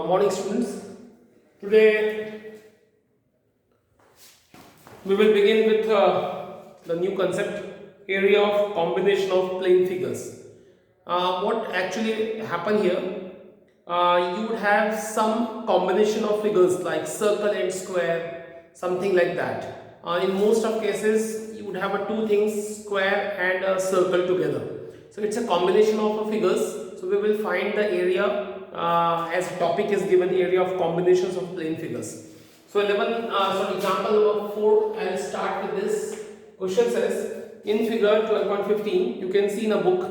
Morning students. Today we will begin with the new concept, area of combination of plane figures. What actually happen here, you would have some combination of figures like circle and square, something like that. In most of cases you would have two things, square and a circle together. So it's a combination of figures. So we will find the area as topic is given, the area of combinations of plane figures. So example number 4, I will start with this. Question says, in figure 12.15, you can see in a book,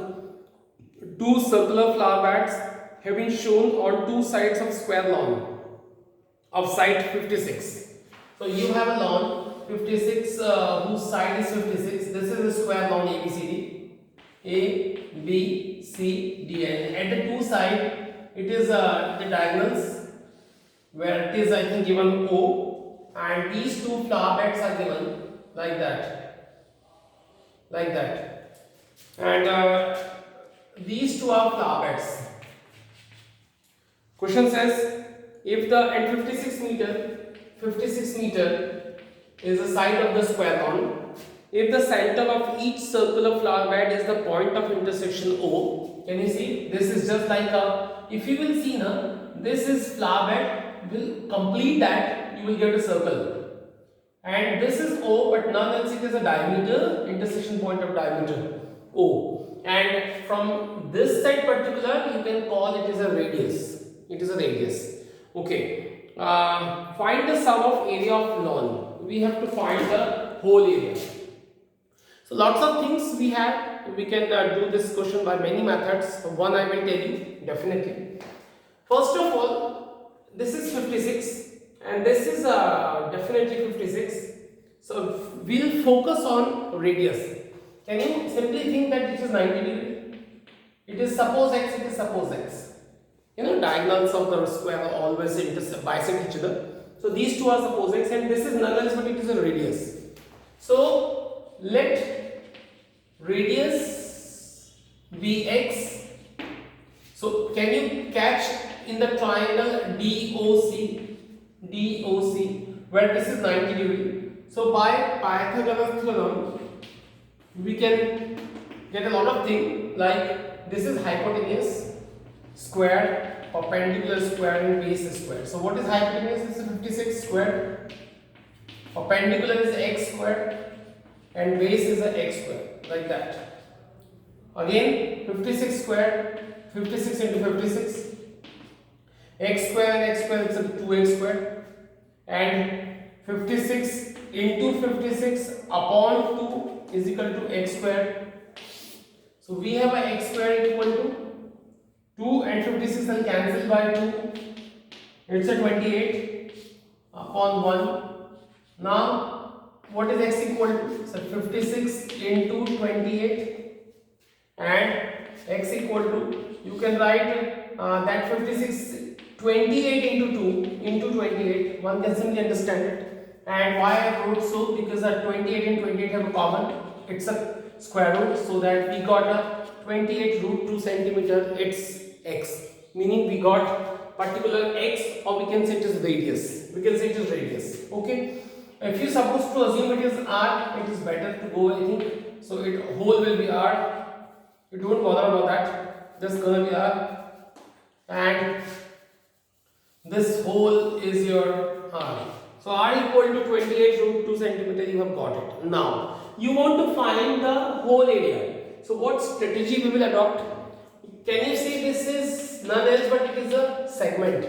two circular flower beds have been shown on two sides of square lawn of site 56. So you have a lawn 56 whose side is 56. This is a square lawn ABCD, A, B, C, D, and at the two side it is the diagonals where it is I think given O, and these two flower beds are given like that, and these two are flower beds. Question says, if the at 56 meter is the side of the square lawn, if the center of each circular flower bed is the point of intersection O, can you see? This is just like a, if you will see now, this is flower bed, will complete that, you will get a circle. And this is O, but nonetheless it is a diameter, intersection point of diameter O. And from this side particular, you can call it as a radius. It is a radius. Okay. Find the sum of area of lawn. We have to find the whole area. So lots of things we have. We can do this question by many methods. One I will tell you definitely. First of all, this is 56 and this is definitely 56. So we'll focus on radius. Can you simply think that it is 90 degree? It is suppose x, it is suppose x. You know, diagonals of the square are always bisect each other. So these two are suppose x and this is none else but it is a radius. So let radius be x. So can you catch in the triangle DOC, where this is 90 degree. So by Pythagoras theorem, we can get a lot of things like this is hypotenuse squared, perpendicular squared, and base is squared. So what is hypotenuse? This is 56 squared, perpendicular is x squared, and base is a x squared, like that. Again 56 squared, 56 into 56, x square and x square is 2x squared, and 56 into 56 upon 2 is equal to x squared. So we have a x squared equal to 2 and 56 will cancel by 2. It's a 28 upon 1. Now what is x equal to? So 56 into 28 and x equal to, you can write that 56, 28 into 2 into 28. One can simply understand it. And why I wrote so? Because 28 and 28 have a common. It's a square root, so that we got a 28 root 2 centimeter. It's x, meaning we got particular x, or we can say it is radius. We can say it is radius. Okay. If you suppose to assume it is r, it is better to go, I think. So it whole will be r. You don't bother about that. Just gonna be r, and this whole is your r. So r equal to 28 root 2 centimeter. You have got it. Now you want to find the whole area. So what strategy we will adopt? Can you see this is none else but it is a segment,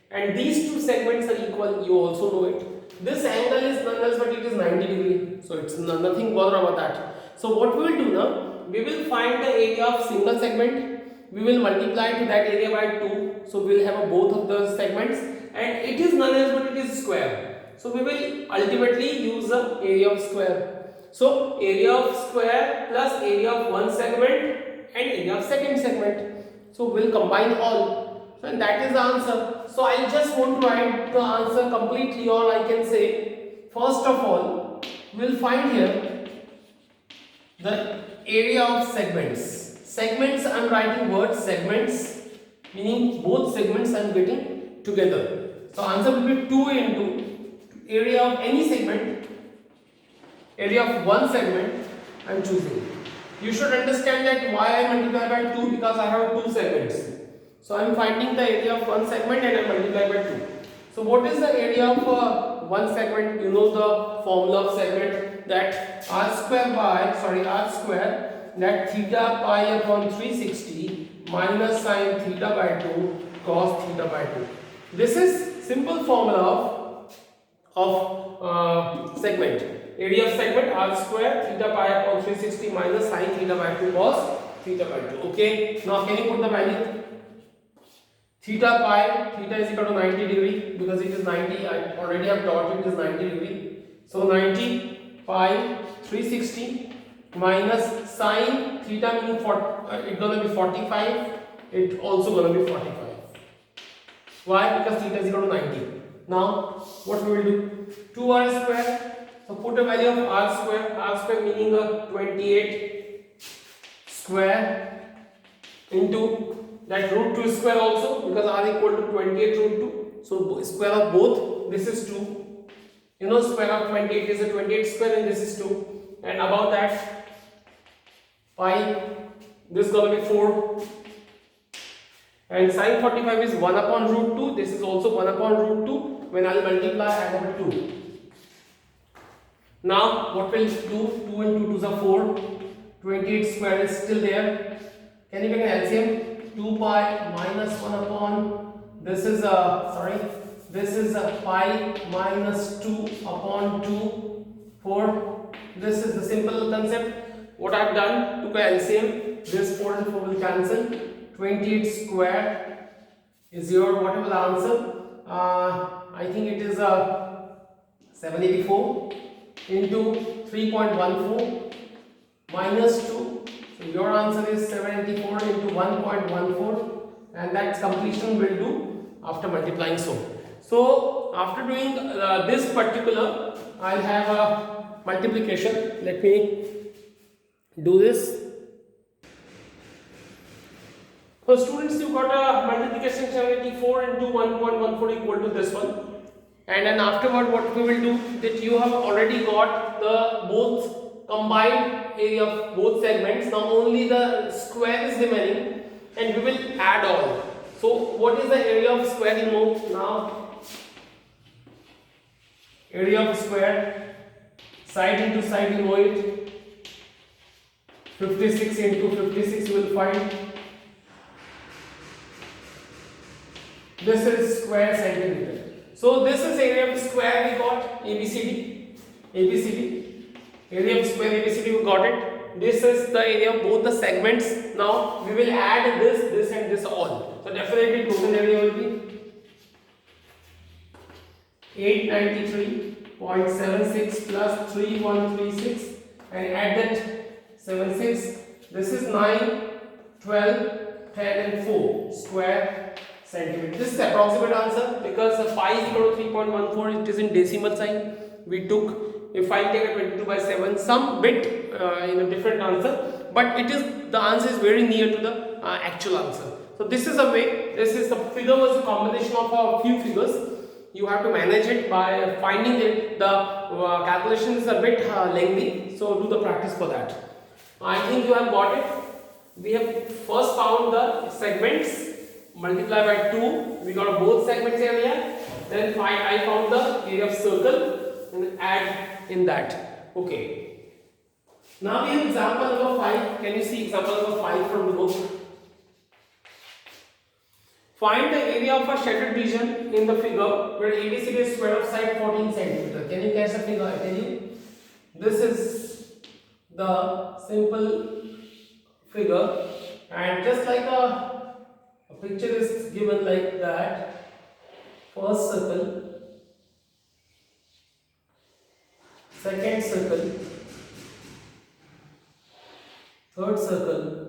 and these two segments are equal. You also know it. This angle is none else but it is 90 degree. So it's nothing bother about that. So what we will do now? We will find the area of single segment. We will multiply to that area by 2. So we will have both of the segments, and it is none else but it is square. So we will ultimately use the area of square. So area of square plus area of one segment and area of second segment. So we'll combine all. So and that is the answer. So I just want to write the answer completely, or I can say first of all we'll find here the area of segments. Segments, I am writing word segments, meaning both segments I am getting, together. So answer will be 2 into area of any segment, area of one segment I am choosing. You should understand that why I multiply by 2, because I have two segments. So I am finding the area of one segment and I multiply by 2. So what is the area of one segment? You know the formula of segment, that r square that theta pi upon 360 minus sin theta by 2 cos theta by 2. This is simple formula of segment. Area of segment r square theta pi upon 360 minus sin theta by 2 cos theta by 2. Okay, now can you put the value? Theta pi, theta is equal to 90 degree, because it is 90, I already have taught it is 90 degree. So 90 pi 360 minus sin theta meaning it's gonna be 45, it also gonna be 45. Why? Because theta is equal to 90. Now what we will do? 2r square. So put a value of r square meaning 28 square into that root 2 square also, because r equal to 28 root 2. So square of both, this is 2. You know square of 28 is a 28 square and this is 2. And above that pi, this is going to be 4. And sin 45 is 1 upon root 2. This is also 1 upon root 2. When I will multiply, I have 2. Now what will do? 2 and 2 are 4. 28 square is still there. Can you make an LCM? 2 pi minus 1 upon, this is pi minus 2 upon 2, 4. This is the simple concept. What I have done, took a LCM, this 4 and 4 will cancel. 28 square is your whatever the answer. I think it is 784 into 3.14 minus 2. So your answer is 784 into 1.14, and that completion will do after multiplying so. So after doing this particular, I'll have a multiplication. Let me do this. So students, you got a multiplication 784 into 1.14 equal to this one. And then afterward what we will do, that you have already got the both combined area of both segments. Now only the square is remaining and we will add all. So what is the area of square you know now? Area of square, side into side you know it. 56 into 56 you will find. This is square centimeter. So this is area of square we got, ABCD. Area of square ABCD we got it. This is the area of both the segments. Now we will add this and this all. So definitely total area will be 893.76 plus 3136, and add that 76. This is 9, 12, 10 and 4 square centimeter. This is approximate answer because pi is equal to 3.14. It is in decimal sign. We took, if I take a 22 by 7, some bit different answer, but it is, the answer is very near to the actual answer. So this is a way. This is the figure was a combination of a few figures. You have to manage it by finding it. The calculation is a bit lengthy, so do the practice for that. I think you have got it. We have first found the segments. Multiply by 2, we got both segments area. Then I found the area of circle and add in that. Okay. Now we have example number 5. Can you see example number 5 from the book? Find the area of a shattered region in the figure where ABCD is square of side 14 cm. Can you catch the figure? I tell you. This is the simple figure, and just like a picture is given like that. First circle, second circle, third circle,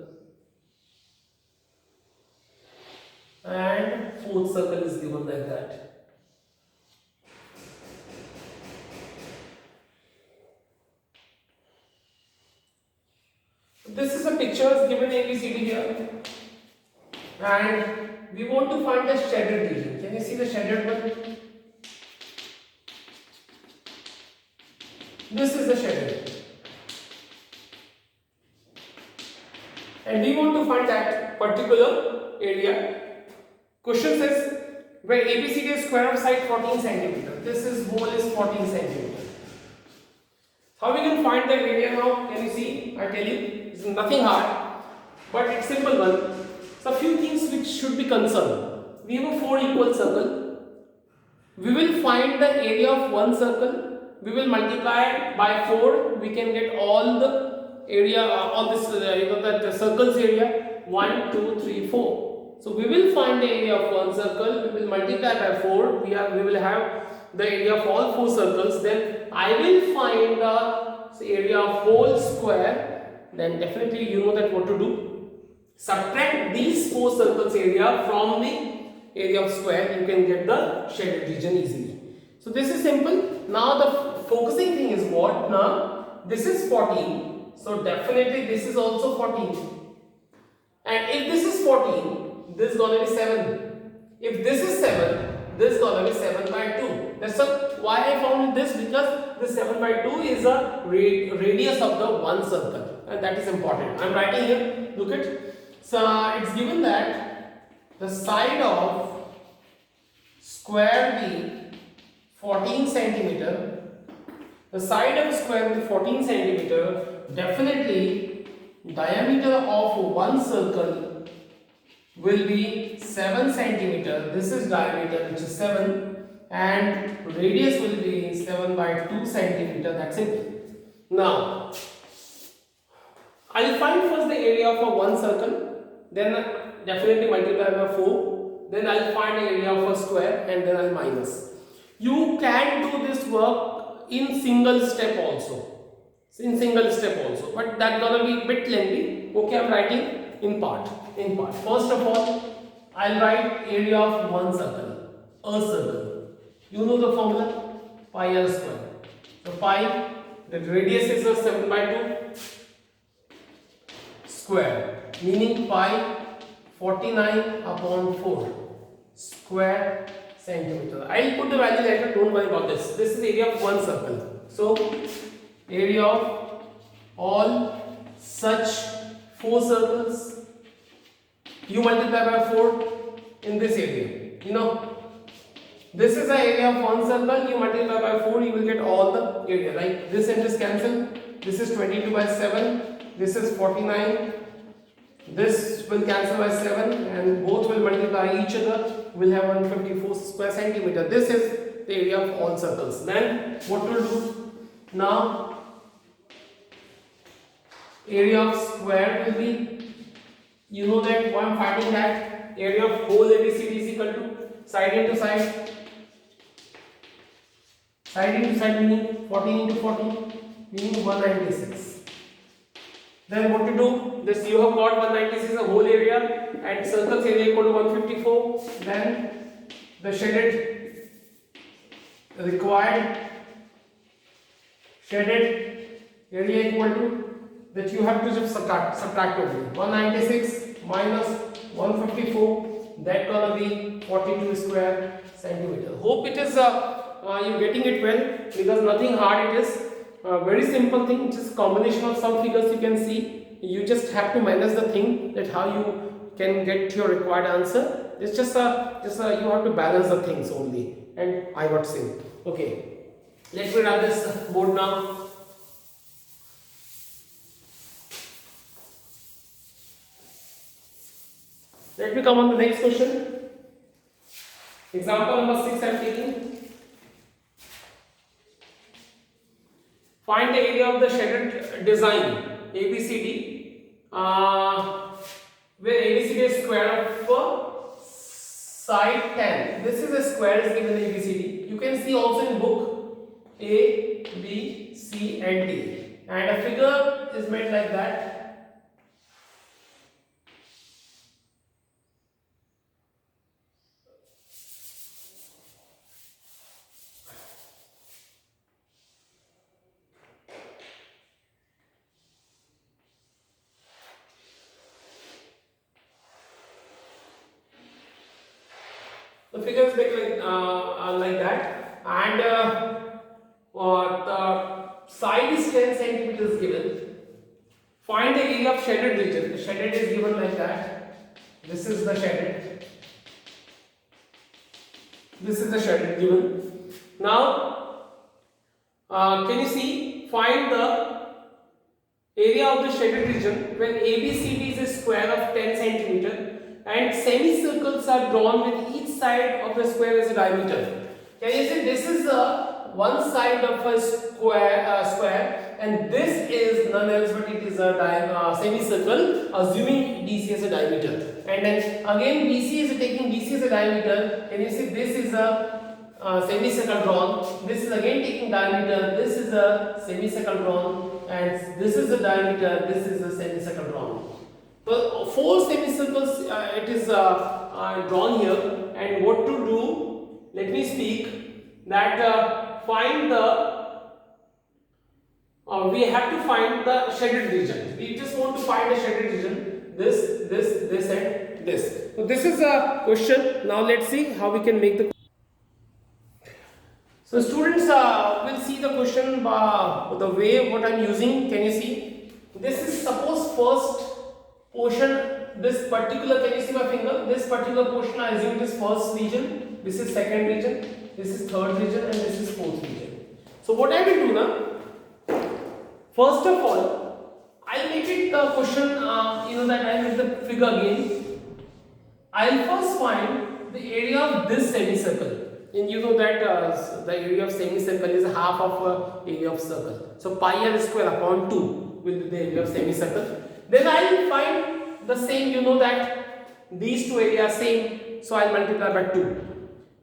and fourth circle is given like that. This is a picture given ABCD here, and we want to find the shattered region. Can you see the shaded one? This is the shaded. And we want to find that particular area. Question says where ABCD is square of side 14 centimeter. This is whole is 14 centimeter. How we can find the area now? Can you see? I tell you, it's nothing hard, but it's simple one. So few things which should be concerned. We have a 4 equal circle. We will find the area of one circle. We will multiply by 4. We can get all the area, all this, that the circle's area. 1, 2, 3, 4. So we will find the area of one circle. We will multiply by 4. We will have the area of all 4 circles. Then I will find the area of whole square. Then definitely you know that what to do. Subtract these 4 circles area from the area of square. You can get the shaded region easily. So this is simple. Now the focusing thing is what? Now this is 14. So definitely this is also 14. And if this is 14, this is going to be 7. If this is 7, this is going to be 7 by 2. That's why I found this, because this 7 by 2 is a radius of the one circle, and that is important. I am writing here. Look at. So it's given that the side of square be 14 centimeter. The side of square be 14 centimeter. Definitely diameter of one circle will be 7 centimeter. This is diameter, which is 7, and radius will be 7 by 2 centimeter. That's it. Now I will find first the area of one circle, then definitely multiply by 4, then I will find the area of a square, and then I will minus. You can do this work in single step also. But that's gonna be a bit lengthy. Okay, I'm writing in part. First of all, I'll write area of one circle, a circle. You know the formula, pi r square. So pi, the radius is a 7 by 2 square, meaning pi 49 upon 4 square centimeter. I'll put the value later. Don't worry about this. This is area of one circle. So area of all such 4 circles, you multiply by 4 in this area. You know, this is the area of one circle. You multiply by 4, you will get all the area. Like this and this cancel. This is 22 by 7. This is 49. This will cancel by 7, and both will multiply each other. We'll have 154 square centimeter. This is the area of all circles. Then what we'll do now? Area of square will be, you know that why I'm finding that area of whole ABCD is equal to side into side. Side into side meaning 14 into 14 meaning 196. Then what to do? This you have got 196 the whole area, and circle's area equal to 154. Then the shaded required shaded area equal to, that you have to just subtract only. 196 minus 154, that gonna be 42 square centimeter. Hope it is you getting it well, because nothing hard it is. Very simple thing, just combination of some figures you can see. You just have to manage the thing, that how you can get your required answer. It's just you have to balance the things only, and I got same. Okay, let me run this board now. Let me come on the next question. Example number 6 I am taking. Find the area of the shaded design ABCD, where ABCD is square of side 10. This is a square is given ABCD. You can see also in book A, B, C and D, and a figure is made like that. The figure is like that, and the side is 10 centimeters given. Find the area of shaded region. The shaded is given like that. This is the shaded. This is the shaded given. Now, can you see? Find the area of the shaded region when ABCD is a square of 10 centimeter and semicircles are drawn with each side of the square as a diameter. Can you see? This is the one side of a square, and this is none else but it is a semicircle, assuming DC as a diameter. And then again BC is taking BC as a diameter. Can you see? This is a semicircle drawn. This is again taking diameter. This is a semicircle drawn, and this is the diameter. This is a semicircle drawn. So 4 semicircles it is drawn here, and what to do? Let me speak that. Find the we have to find the shaded region. We just want to find the shaded region. This, and this. So this is a question. Now let's see how we can make the. So students will see the question the way what I am using. Can you see? This is suppose first portion. This particular, can you see my finger? This particular portion I assume it is first region. This is second region. This is third region, and this is fourth region. So what I will do now, first of all, I'll make it the question, that I make the figure again. I'll first find the area of this semicircle. And you know that the area of semicircle is half of area of circle. So pi r square upon 2 will be the area of semicircle. Then I'll find the same, you know that these two areas same. So I'll multiply by 2.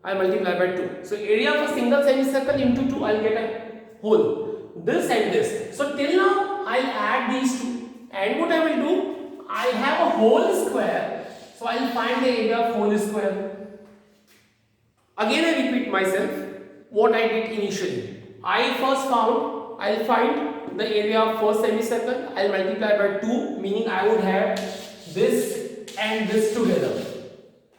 I multiply by 2. So area of a single semicircle into 2, I'll get a whole. This and this. So till now, I'll add these two. And what I will do, I have a whole square. So I'll find the area of whole square. Again, I repeat myself what I did initially. I first found, I'll find the area of first semicircle. I'll multiply by 2, meaning I would have this and this together.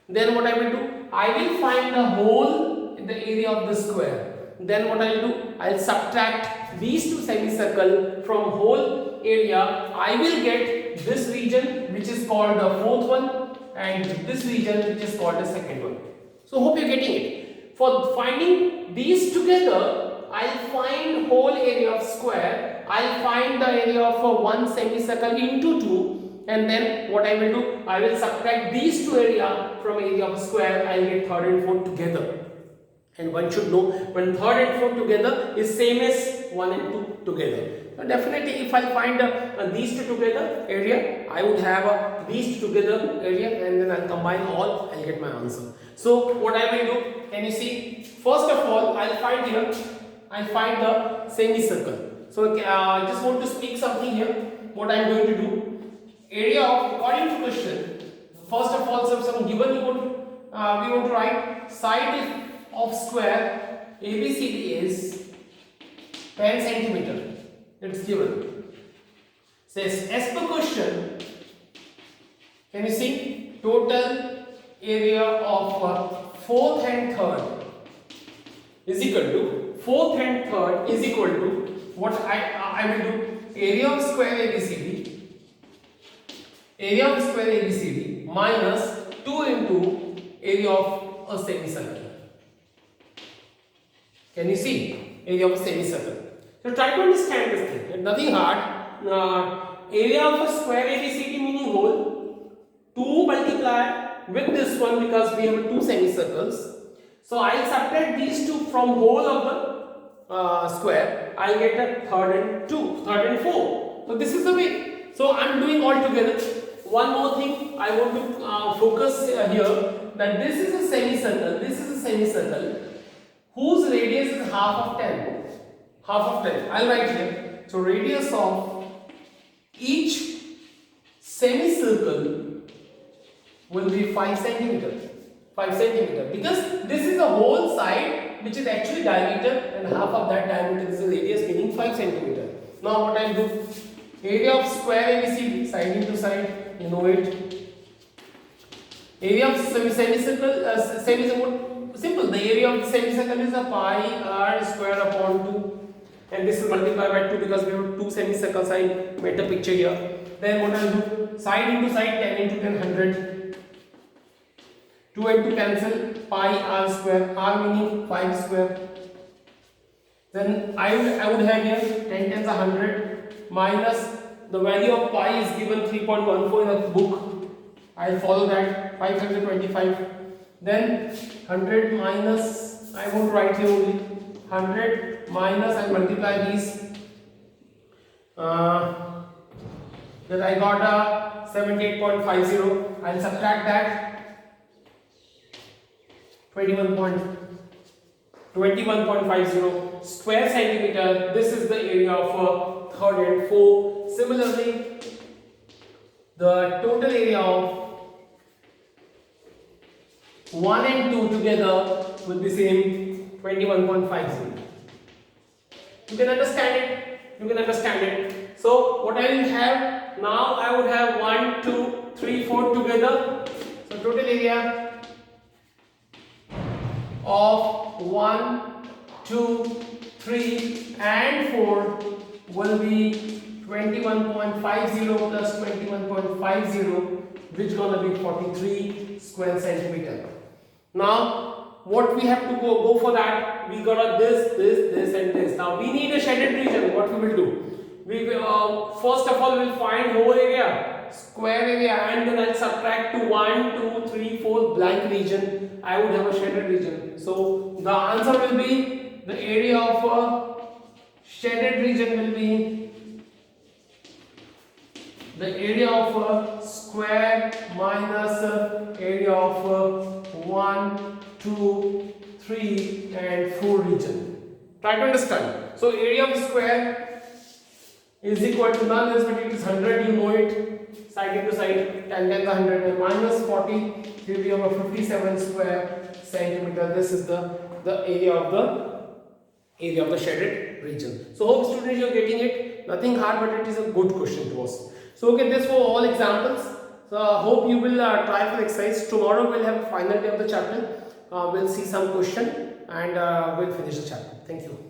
Then what I will do, I will find the whole in the area of the square. Then what I will do, I'll subtract these two semicircle from whole area. I will get this region which is called the fourth one, and this region which is called the second one. So hope you're getting it. For finding these together, I'll find whole area of square. I'll find the area of one semicircle into 2. And then what I will do, I will subtract these two area from area of a square. I will get third and fourth together. And one should know when third and fourth together is same as 1 and 2 together. So definitely if I find these two together area, I would have these two together area, and then I'll combine all, I'll get my answer. So what I will do, can you see? First of all, I'll find here, I'll find the semicircle. So I just want to speak something here. What I'm going to do. Area of, according to question, first of all, some given we want to write side of square ABCD is 10 centimeter. It's given. Says as per question, can you see total area of fourth and third is equal to what I will do, area of square ABCD. Area of square ABCD minus 2 into area of a semicircle. Can you see? Area of a semicircle. So try to understand this thing. It's nothing hard. Area of a square ABCD meaning whole. 2 multiply with this one because we have 2 semicircles. So I'll subtract these two from whole of the square. I'll get a third and 4. So this is the way. So I'm doing all together. One more thing I want to focus here, that this is a semicircle whose radius is half of 10. I'll write here. So radius of each semicircle will be 5 centimeter. Because this is the whole side which is actually diameter, and half of that diameter is the radius, meaning 5 centimeter. Now what I'll do, area of square ABCD, side into side, you know it. Area of semicircle, simple. The area of the semicircle is a pi r square upon 2, and this is multiplied by 2 because we have two semicircles. I made the picture here. Then what I'll do, side into side, 10 into 10, 100. 2 and 2 cancel, pi r square, r meaning 5 square. Then I would have here 10 tens are 100 minus the value of pi is given 3.14 in the book. I'll follow that, 525. Then 100 minus, I won't write here only, 100 minus and multiply these. Then I got a 78.50. I'll subtract that. 21.50 square centimeter. This is the area of third and fourth. Similarly, the total area of 1 and 2 together will be same 21.50. You can understand it. You can understand it. So what I will have now, I would have 1, 2, 3, 4 together. So total area of 1, 2, 3 and 4 will be 21.50 plus 21.50, which gonna be 43 square centimeter. Now what we have to go for that, we got this and this. Now we need a shaded region. What we will do, we will first of all we'll find whole area, square area, and then I'll subtract to 1, 2, 3, 4 blank region. I would have a shaded region. So the answer will be, the area of a shaded region will be the area of a square minus area of 1, 2, 3 and 4 region. Try to understand. So area of square is equal to, none else but it is 100, you know it, side into side, 10 times 100 and minus 40, here we have a 57 square centimeter. This is the area of the shaded region. So hope students you are getting it. Nothing hard, but it is a good question to us. So okay, this for all examples. So hope you will try for exercise. Tomorrow we'll have a final day of the chapter. We'll see some question and we'll finish the chapter. Thank you.